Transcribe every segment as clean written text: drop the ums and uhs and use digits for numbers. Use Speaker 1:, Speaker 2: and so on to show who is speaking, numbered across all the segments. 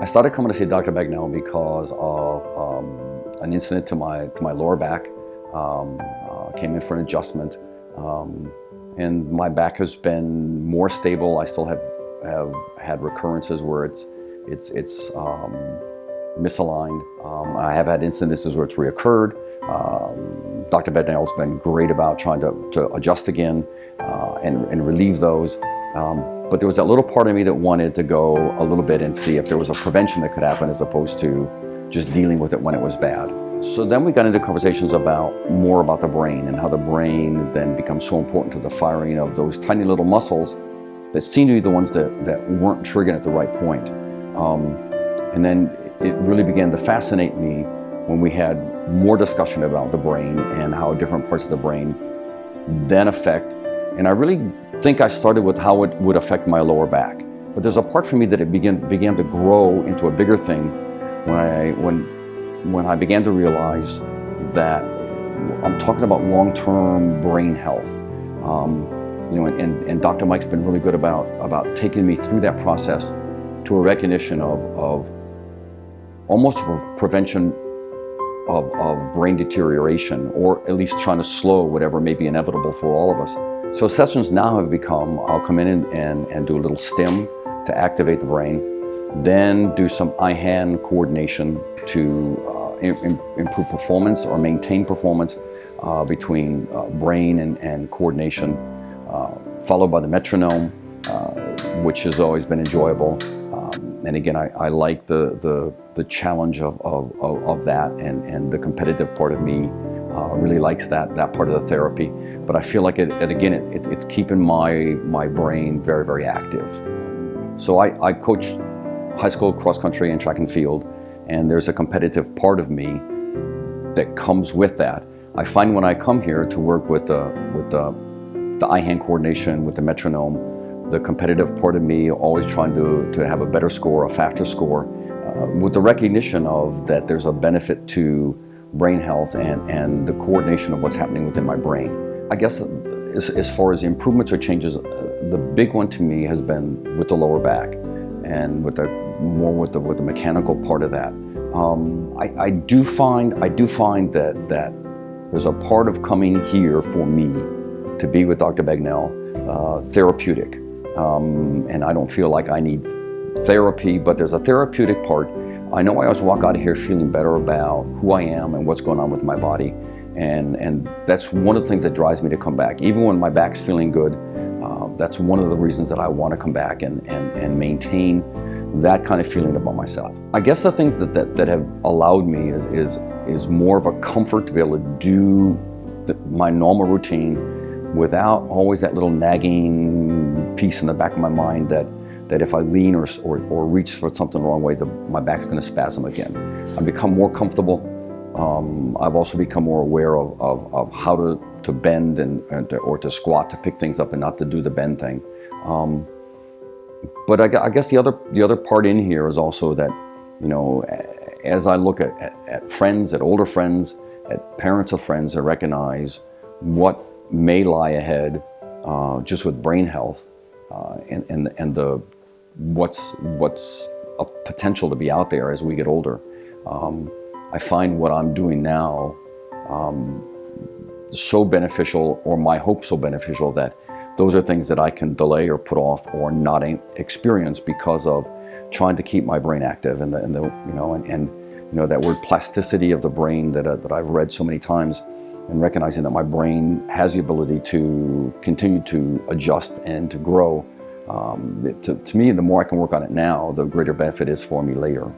Speaker 1: I started coming to see Dr. Bagnell because of an incident to my lower back. Came in for an adjustment, and my back has been more stable. I still have had recurrences where it's misaligned. I have had incidences where it's reoccurred. Dr. Bagnell's been great about trying to adjust again and relieve those. But there was that little part of me that wanted to go a little bit and see if there was a prevention that could happen as opposed to just dealing with it when it was bad. So then we got into conversations more about the brain and how the brain then becomes so important to the firing of those tiny little muscles that seem to be the ones that weren't triggered at the right point. And then it really began to fascinate me when we had more discussion about the brain and how different parts of the brain then affect. And I really think I started with how it would affect my lower back. But there's a part for me that it began to grow into a bigger thing when I began to realize that I'm talking about long-term brain health. And Dr. Mike's been really good about taking me through that process to a recognition of almost a prevention of brain deterioration, or at least trying to slow whatever may be inevitable for all of us. So sessions now have become, I'll come in and do a little stim to activate the brain, then do some eye-hand coordination to improve performance or maintain performance between brain and coordination, followed by the metronome, which has always been enjoyable. And again, I like the challenge of that, and the competitive part of me really likes that part of the therapy. But I feel like it's keeping my brain very, very active. So I coach high school cross country and track and field, and there's a competitive part of me that comes with that. I find when I come here to work with the eye-hand coordination, with the metronome, the competitive part of me always trying to have a better score, a faster score, with the recognition of that there's a benefit to brain health and the coordination of what's happening within my brain. I guess as far as the improvements or changes, the big one to me has been with the lower back and with the mechanical part of that. I do find that there's a part of coming here for me to be with Dr. Bagnell, therapeutic. And I don't feel like I need therapy, but there's a therapeutic part. I know I always walk out of here feeling better about who I am and what's going on with my body. And that's one of the things that drives me to come back. Even when my back's feeling good, that's one of the reasons that I want to come back and maintain that kind of feeling about myself. I guess the things that have allowed me is more of a comfort to be able to do my normal routine without always that little nagging piece in the back of my mind that if I lean or reach for something the wrong way, my back's going to spasm again. I've become more comfortable. I've also become more aware of how to bend or to squat, to pick things up and not to do the bend thing. But I guess the other part in here is also that, as I look at friends, at older friends, at parents of friends, I recognize what may lie ahead just with brain health and what's a potential to be out there as we get older. I find what I'm doing now so beneficial, or my hope so beneficial, that those are things that I can delay or put off or not experience because of trying to keep my brain active and that word plasticity of the brain that I've read so many times, and recognizing that my brain has the ability to continue to adjust and to grow. To me, the more I can work on it now, the greater benefit is for me later.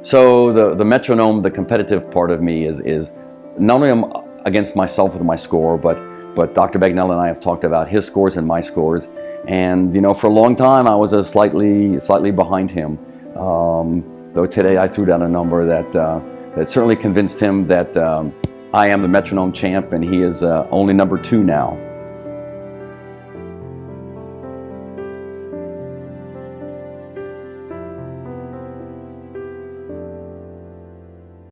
Speaker 1: So the metronome, the competitive part of me is not only I'm against myself with my score, but Dr. Bagnell and I have talked about his scores and my scores. And for a long time I was slightly behind him. Though today I threw down a number that certainly convinced him that I am the metronome champ and he is only number 2 now.